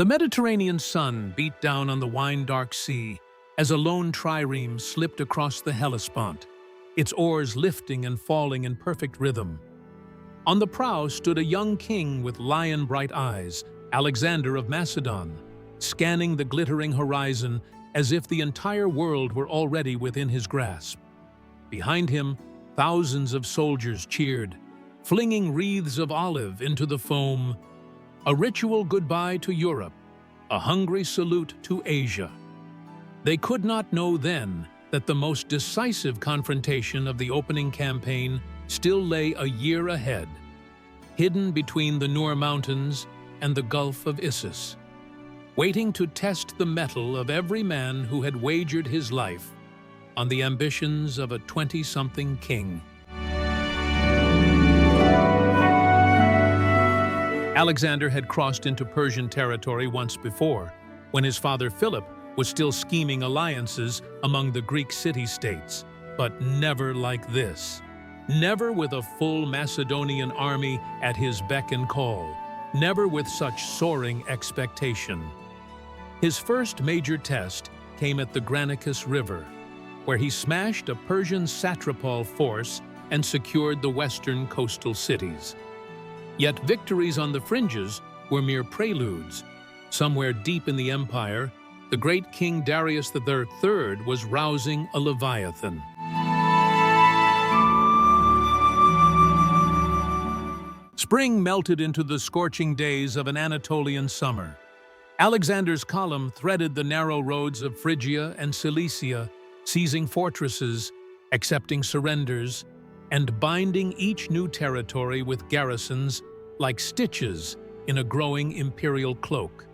The Mediterranean sun beat down on the wine-dark sea as a lone trireme slipped across the Hellespont, its oars lifting and falling in perfect rhythm. On the prow stood a young king with lion-bright eyes, Alexander of Macedon, scanning the glittering horizon as if the entire world were already within his grasp. Behind him, thousands of soldiers cheered, flinging wreaths of olive into the foam, a ritual goodbye to Europe, a hungry salute to Asia. They could not know then that the most decisive confrontation of the opening campaign still lay a year ahead, hidden between the Nur Mountains and the Gulf of Issus, waiting to test the mettle of every man who had wagered his life on the ambitions of a 20-something king. Alexander had crossed into Persian territory once before, when his father Philip was still scheming alliances among the Greek city-states, but never like this. Never with a full Macedonian army at his beck and call, never with such soaring expectation. His first major test came at the Granicus River, where he smashed a Persian satrapal force and secured the western coastal cities. Yet victories on the fringes were mere preludes. Somewhere deep in the empire, the great King Darius III was rousing a leviathan. Spring melted into the scorching days of an Anatolian summer. Alexander's column threaded the narrow roads of Phrygia and Cilicia, seizing fortresses, accepting surrenders, and binding each new territory with garrisons like stitches in a growing imperial cloak.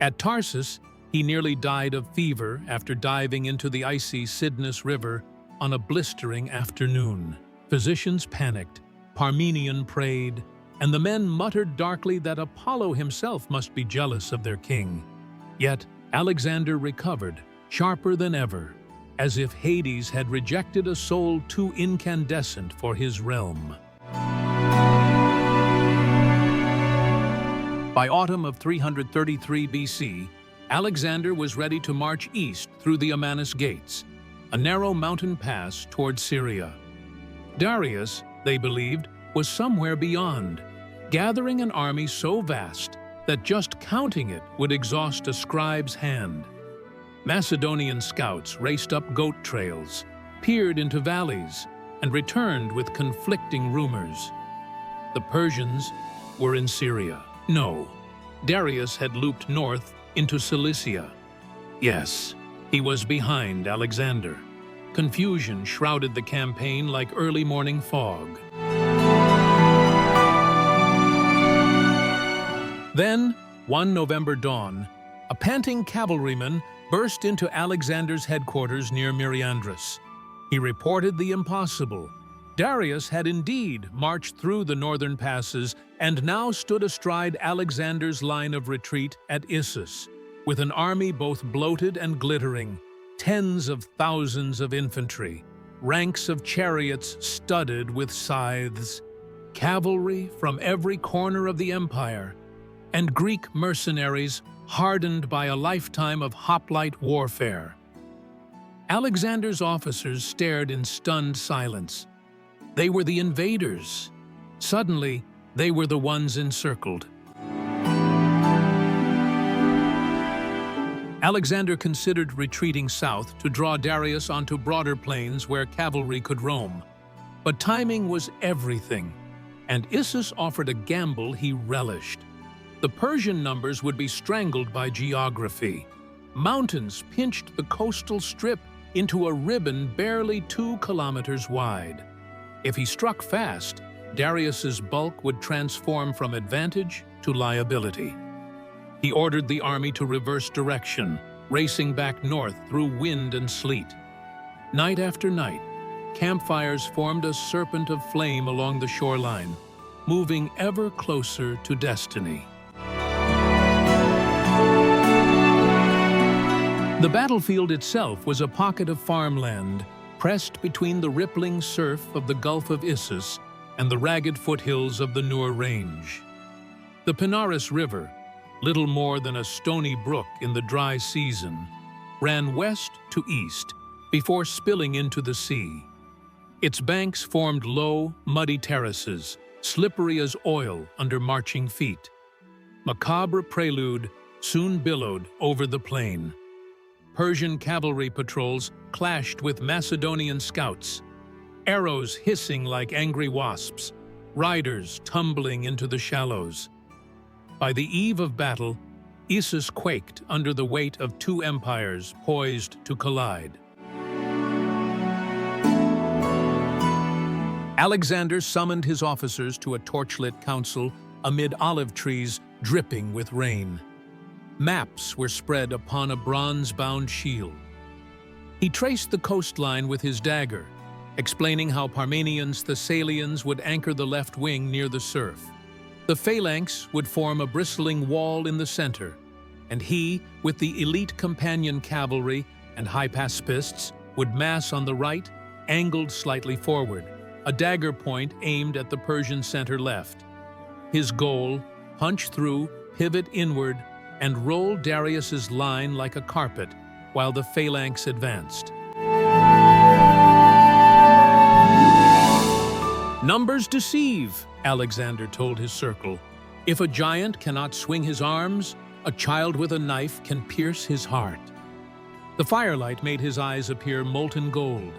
At Tarsus, he nearly died of fever after diving into the icy Cydnus River on a blistering afternoon. Physicians panicked, Parmenion prayed, and the men muttered darkly that Apollo himself must be jealous of their king. Yet Alexander recovered, sharper than ever, as if Hades had rejected a soul too incandescent for his realm. By autumn of 333 BC, Alexander was ready to march east through the Amanus Gates, a narrow mountain pass toward Syria. Darius, they believed, was somewhere beyond, gathering an army so vast that just counting it would exhaust a scribe's hand. Macedonian scouts raced up goat trails, peered into valleys, and returned with conflicting rumors. The Persians were in Syria. No, Darius had looped north into Cilicia. Yes, he was behind Alexander. Confusion shrouded the campaign like early morning fog. Then, one November dawn, a panting cavalryman burst into Alexander's headquarters near Myrandus. He reported the impossible. Darius had indeed marched through the northern passes and now stood astride Alexander's line of retreat at Issus, with an army both bloated and glittering, tens of thousands of infantry, ranks of chariots studded with scythes, cavalry from every corner of the empire, and Greek mercenaries hardened by a lifetime of hoplite warfare. Alexander's officers stared in stunned silence. They were the invaders. Suddenly, they were the ones encircled. Alexander considered retreating south to draw Darius onto broader plains where cavalry could roam. But timing was everything, and Issus offered a gamble he relished. The Persian numbers would be strangled by geography. Mountains pinched the coastal strip into a ribbon barely 2 kilometers wide. If he struck fast, Darius's bulk would transform from advantage to liability. He ordered the army to reverse direction, racing back north through wind and sleet. Night after night, campfires formed a serpent of flame along the shoreline, moving ever closer to destiny. The battlefield itself was a pocket of farmland, pressed between the rippling surf of the Gulf of Issus and the ragged foothills of the Nur Range. The Pinarus River, little more than a stony brook in the dry season, ran west to east before spilling into the sea. Its banks formed low, muddy terraces, slippery as oil under marching feet. Macabre prelude soon billowed over the plain. Persian cavalry patrols clashed with Macedonian scouts, arrows hissing like angry wasps, riders tumbling into the shallows. By the eve of battle, Issus quaked under the weight of two empires poised to collide. Alexander summoned his officers to a torchlit council amid olive trees dripping with rain. Maps were spread upon a bronze-bound shield. He traced the coastline with his dagger, explaining how Parmenians' Thessalians would anchor the left wing near the surf. The phalanx would form a bristling wall in the center, and he, with the elite companion cavalry and hypaspists, would mass on the right, angled slightly forward, a dagger point aimed at the Persian center left. His goal, punch through, pivot inward, and roll Darius's line like a carpet while the phalanx advanced. "Numbers deceive," Alexander told his circle. "If a giant cannot swing his arms, a child with a knife can pierce his heart." The firelight made his eyes appear molten gold.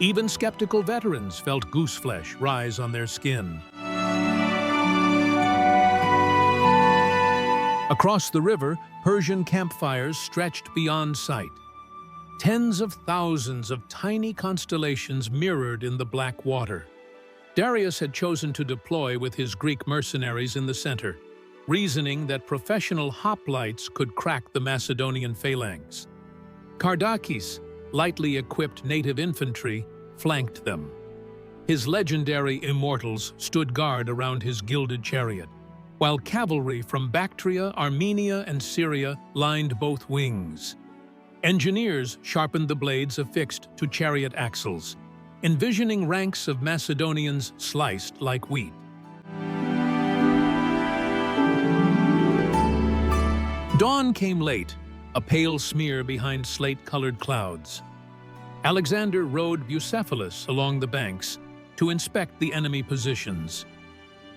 Even skeptical veterans felt gooseflesh rise on their skin. Across the river, Persian campfires stretched beyond sight. Tens of thousands of tiny constellations mirrored in the black water. Darius had chosen to deploy with his Greek mercenaries in the center, reasoning that professional hoplites could crack the Macedonian phalanx. Kardakis, lightly equipped native infantry, flanked them. His legendary immortals stood guard around his gilded chariot, while cavalry from Bactria, Armenia, and Syria lined both wings. Engineers sharpened the blades affixed to chariot axles, envisioning ranks of Macedonians sliced like wheat. Dawn came late, a pale smear behind slate-colored clouds. Alexander rode Bucephalus along the banks to inspect the enemy positions.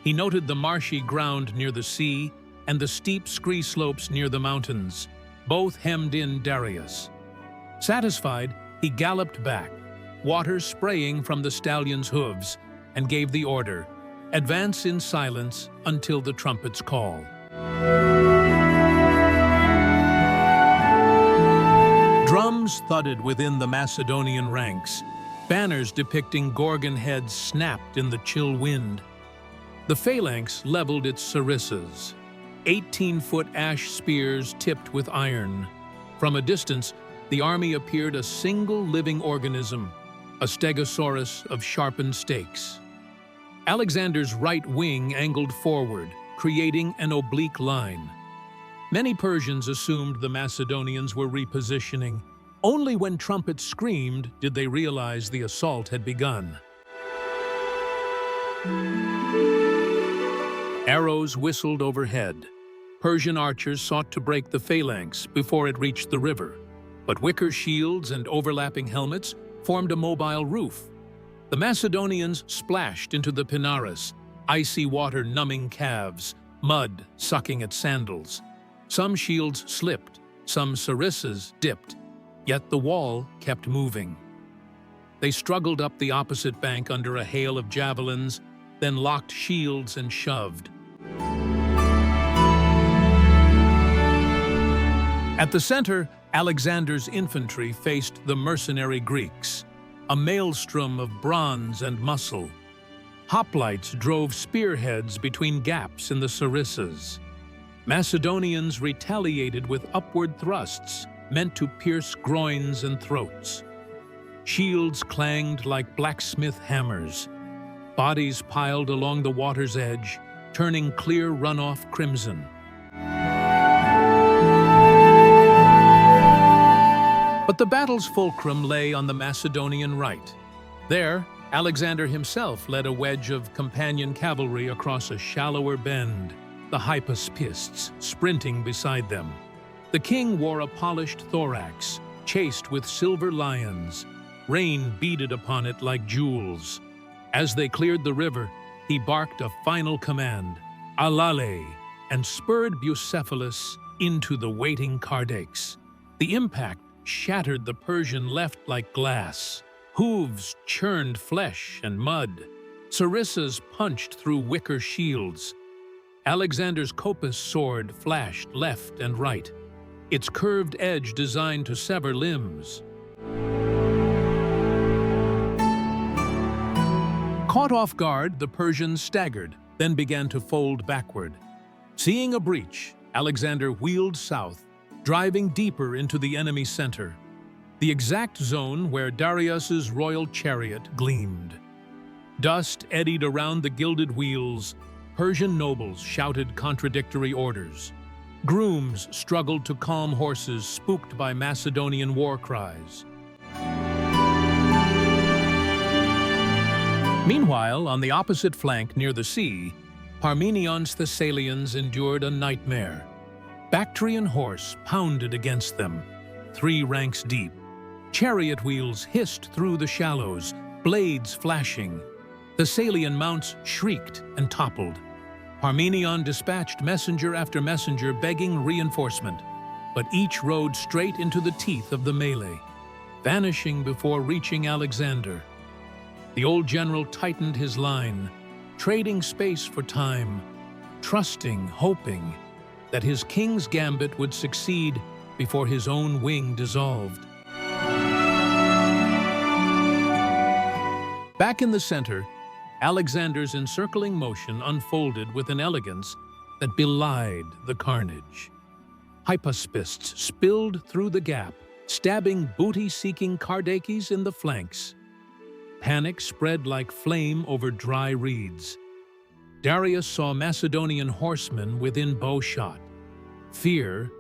He noted the marshy ground near the sea and the steep scree slopes near the mountains, both hemmed in Darius. Satisfied, he galloped back, water spraying from the stallion's hooves, and gave the order, "Advance in silence until the trumpets call." Drums thudded within the Macedonian ranks. Banners depicting Gorgon heads snapped in the chill wind. The phalanx leveled its sarissas, 18-foot ash spears tipped with iron. From a distance, the army appeared a single living organism, a stegosaurus of sharpened stakes. Alexander's right wing angled forward, creating an oblique line. Many Persians assumed the Macedonians were repositioning. Only when trumpets screamed did they realize the assault had begun. Arrows whistled overhead. Persian archers sought to break the phalanx before it reached the river, but wicker shields and overlapping helmets formed a mobile roof. The Macedonians splashed into the Pinarus, icy water numbing calves, mud sucking at sandals. Some shields slipped, some sarissas dipped, yet the wall kept moving. They struggled up the opposite bank under a hail of javelins, then locked shields and shoved. At the center, Alexander's infantry faced the mercenary Greeks, a maelstrom of bronze and muscle. Hoplites drove spearheads between gaps in the sarissas. Macedonians retaliated with upward thrusts meant to pierce groins and throats. Shields clanged like blacksmith hammers. Bodies piled along the water's edge, turning clear runoff crimson. But the battle's fulcrum lay on the Macedonian right. There, Alexander himself led a wedge of companion cavalry across a shallower bend. the hypaspists sprinting beside them. The king wore a polished thorax, chased with silver lions, rain beaded upon it like jewels. As they cleared the river, he barked a final command, "Alale," and spurred Bucephalus into the waiting Cardakes. The impact shattered the Persian left like glass. Hooves churned flesh and mud. Sarissas punched through wicker shields. Alexander's kopis sword flashed left and right, its curved edge designed to sever limbs. Caught off guard, the Persians staggered, then began to fold backward. Seeing a breach, Alexander wheeled south, driving deeper into the enemy center, the exact zone where Darius's royal chariot gleamed. Dust eddied around the gilded wheels. Persian nobles shouted contradictory orders. Grooms struggled to calm horses spooked by Macedonian war cries. Meanwhile, on the opposite flank near the sea, Parmenion's Thessalians endured a nightmare. Bactrian horse pounded against them, 3 ranks deep. Chariot wheels hissed through the shallows, blades flashing. Thessalian mounts shrieked and toppled. Parmenion dispatched messenger after messenger begging reinforcement, but each rode straight into the teeth of the melee, vanishing before reaching Alexander. The old general tightened his line, trading space for time, trusting, hoping that his king's gambit would succeed before his own wing dissolved. Back in the center, Alexander's encircling motion unfolded with an elegance that belied the carnage. Hypaspists spilled through the gap, stabbing booty-seeking Cardakes in the flanks. Panic spread like flame over dry reeds. Darius saw Macedonian horsemen within bowshot. Fear,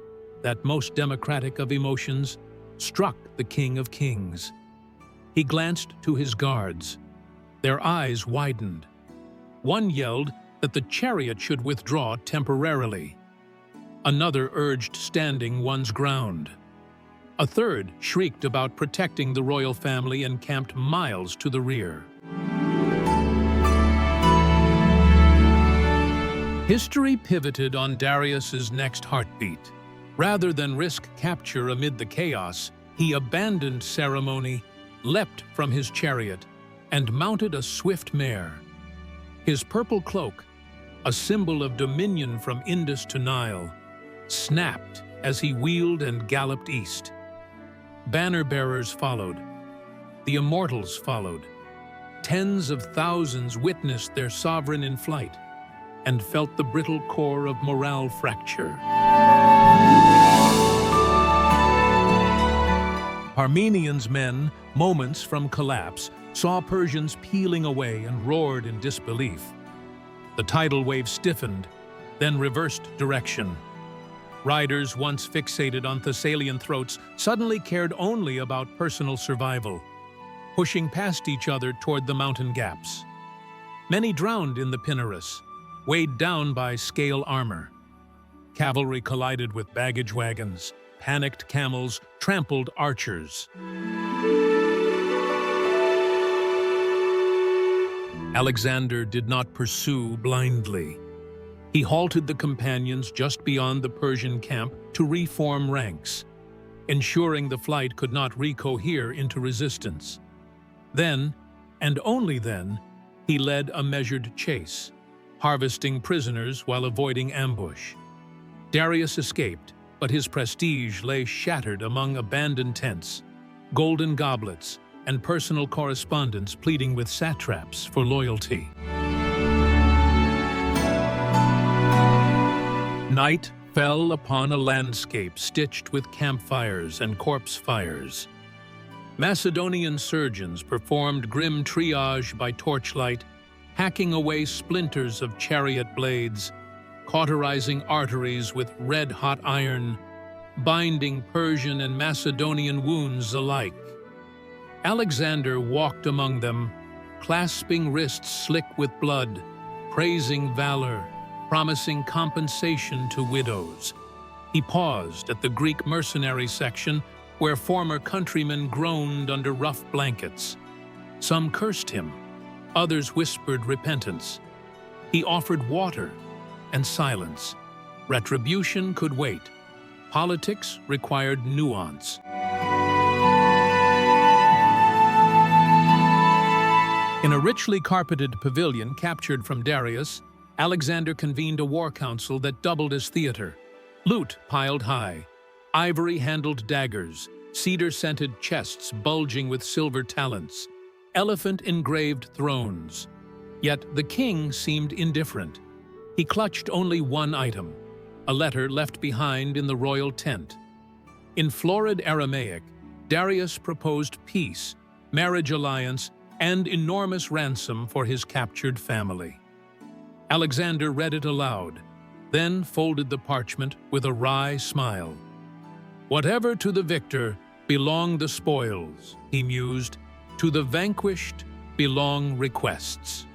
that most democratic of emotions, struck the King of Kings. He glanced to his guards. Their eyes widened. One yelled that the chariot should withdraw temporarily. Another urged standing one's ground. A third shrieked about protecting the royal family encamped miles to the rear. History pivoted on Darius's next heartbeat. Rather than risk capture amid the chaos, he abandoned ceremony, leapt from his chariot, and mounted a swift mare. His purple cloak, a symbol of dominion from Indus to Nile, snapped as he wheeled and galloped east. Banner-bearers followed. The immortals followed. Tens of thousands witnessed their sovereign in flight and felt the brittle core of morale fracture. Parmenions' men, moments from collapse, saw Persians peeling away and roared in disbelief. The tidal wave stiffened, then reversed direction. Riders once fixated on Thessalian throats suddenly cared only about personal survival, pushing past each other toward the mountain gaps. Many drowned in the Pinarus, weighed down by scale armor. Cavalry collided with baggage wagons. Panicked camels trampled archers. Alexander did not pursue blindly. He halted the companions just beyond the Persian camp to reform ranks, ensuring the flight could not recohere into resistance. Then, and only then, he led a measured chase, harvesting prisoners while avoiding ambush. Darius escaped, but his prestige lay shattered among abandoned tents, golden goblets, and personal correspondence pleading with satraps for loyalty. Night fell upon a landscape stitched with campfires and corpse fires. Macedonian surgeons performed grim triage by torchlight, hacking away splinters of chariot blades, cauterizing arteries with red-hot iron, binding Persian and Macedonian wounds alike. Alexander walked among them, clasping wrists slick with blood, praising valor, promising compensation to widows. He paused at the Greek mercenary section where former countrymen groaned under rough blankets. Some cursed him, others whispered repentance. He offered water and silence. Retribution could wait. Politics required nuance. In a richly carpeted pavilion captured from Darius, Alexander convened a war council that doubled as theater. Loot piled high, ivory-handled daggers, cedar-scented chests bulging with silver talents, elephant-engraved thrones. Yet the king seemed indifferent. He clutched only one item, a letter left behind in the royal tent. In florid Aramaic, Darius proposed peace, marriage alliance, and enormous ransom for his captured family. Alexander read it aloud, then folded the parchment with a wry smile. "Whatever to the victor belong the spoils," he mused. "To the vanquished belong requests."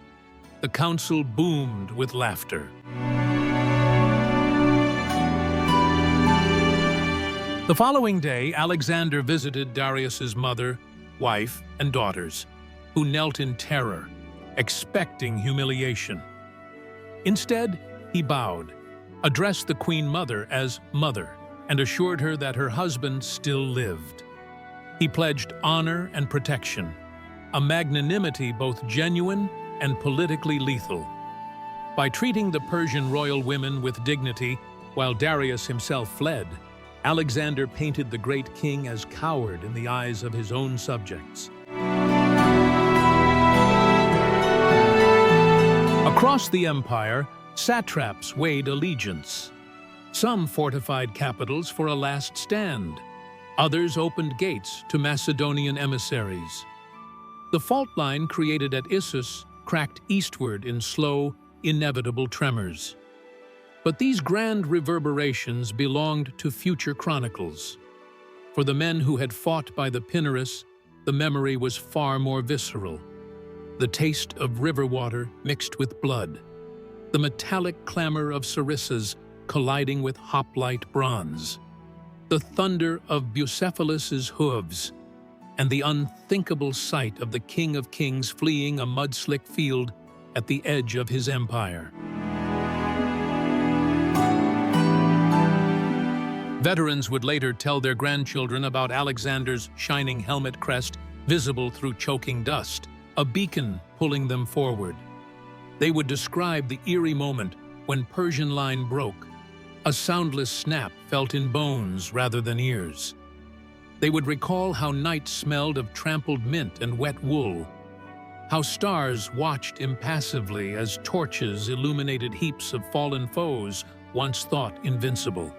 The council boomed with laughter. The following day, Alexander visited Darius's mother, wife, and daughters, who knelt in terror, expecting humiliation. Instead, he bowed, addressed the Queen Mother as Mother, and assured her that her husband still lived. He pledged honor and protection, a magnanimity both genuine and politically lethal. By treating the Persian royal women with dignity, while Darius himself fled, Alexander painted the great king as coward in the eyes of his own subjects. Across the empire, satraps weighed allegiance. Some fortified capitals for a last stand. Others opened gates to Macedonian emissaries. The fault line created at Issus cracked eastward in slow, inevitable tremors. But these grand reverberations belonged to future chronicles. For the men who had fought by the Pinarus, the memory was far more visceral. The taste of river water mixed with blood, the metallic clamor of sarissas colliding with hoplite bronze, the thunder of Bucephalus's hooves, and the unthinkable sight of the King of Kings fleeing a mud-slick field at the edge of his empire. Veterans would later tell their grandchildren about Alexander's shining helmet crest visible through choking dust, a beacon pulling them forward. They would describe the eerie moment when Persian line broke, a soundless snap felt in bones rather than ears. They would recall how night smelled of trampled mint and wet wool, how stars watched impassively as torches illuminated heaps of fallen foes once thought invincible.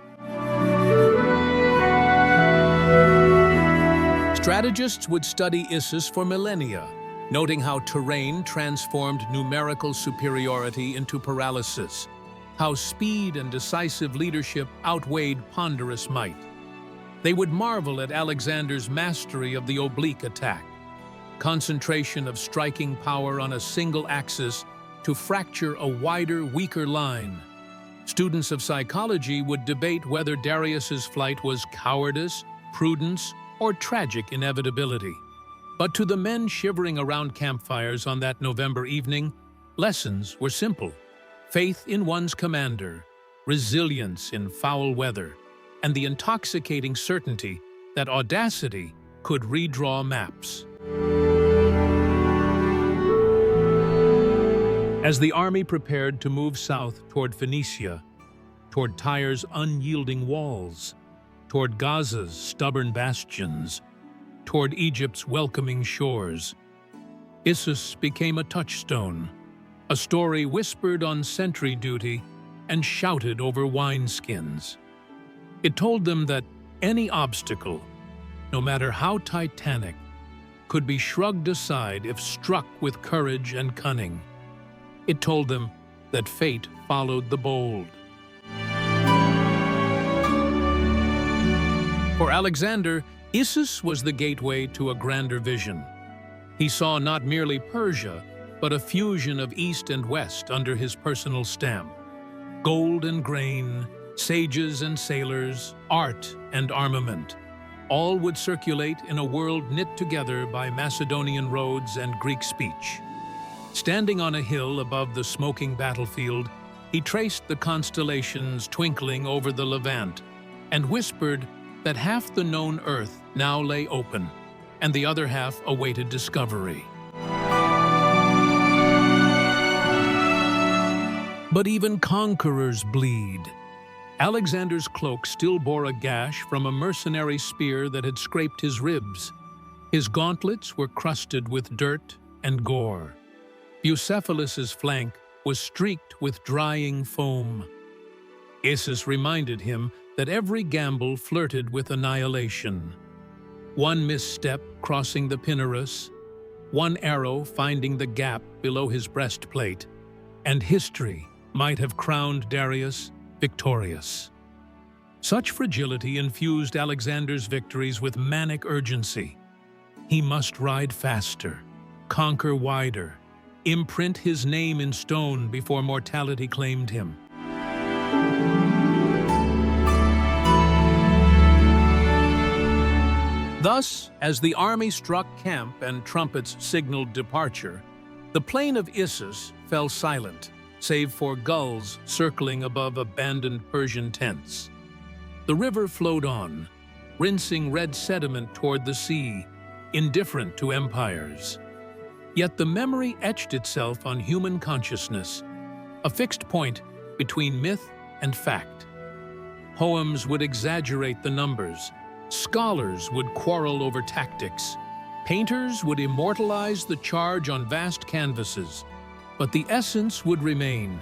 Strategists would study Issus for millennia, noting how terrain transformed numerical superiority into paralysis, how speed and decisive leadership outweighed ponderous might. They would marvel at Alexander's mastery of the oblique attack, concentration of striking power on a single axis to fracture a wider, weaker line. Students of psychology would debate whether Darius's flight was cowardice, prudence, or tragic inevitability. But to the men shivering around campfires on that November evening, lessons were simple: faith in one's commander, resilience in foul weather, and the intoxicating certainty that audacity could redraw maps. As the army prepared to move south toward Phoenicia, toward Tyre's unyielding walls, toward Gaza's stubborn bastions, toward Egypt's welcoming shores, Issus became a touchstone, a story whispered on sentry duty and shouted over wineskins. It told them that any obstacle, no matter how titanic, could be shrugged aside if struck with courage and cunning. It told them that fate followed the bold. For Alexander, Issus was the gateway to a grander vision. He saw not merely Persia, but a fusion of East and West under his personal stamp. Gold and grain, sages and sailors, art and armament. All would circulate in a world knit together by Macedonian roads and Greek speech. Standing on a hill above the smoking battlefield, he traced the constellations twinkling over the Levant and whispered that half the known earth now lay open and the other half awaited discovery. But even conquerors bleed. Alexander's cloak still bore a gash from a mercenary spear that had scraped his ribs. His gauntlets were crusted with dirt and gore. Bucephalus's flank was streaked with drying foam. Issus reminded him that every gamble flirted with annihilation. One misstep crossing the Pinarus, one arrow finding the gap below his breastplate, and history might have crowned Darius victorious. Such fragility infused Alexander's victories with manic urgency. He must ride faster, conquer wider, imprint his name in stone before mortality claimed him. Thus, as the army struck camp and trumpets signaled departure, the plain of Issus fell silent, save for gulls circling above abandoned Persian tents. The river flowed on, rinsing red sediment toward the sea, indifferent to empires. Yet the memory etched itself on human consciousness, a fixed point between myth and fact. Poems would exaggerate the numbers, scholars would quarrel over tactics, painters would immortalize the charge on vast canvases, but the essence would remain: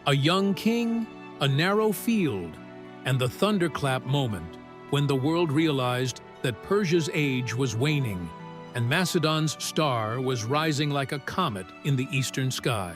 a young king, a narrow field, and the thunderclap moment when the world realized that Persia's age was waning and Macedon's star was rising like a comet in the eastern sky.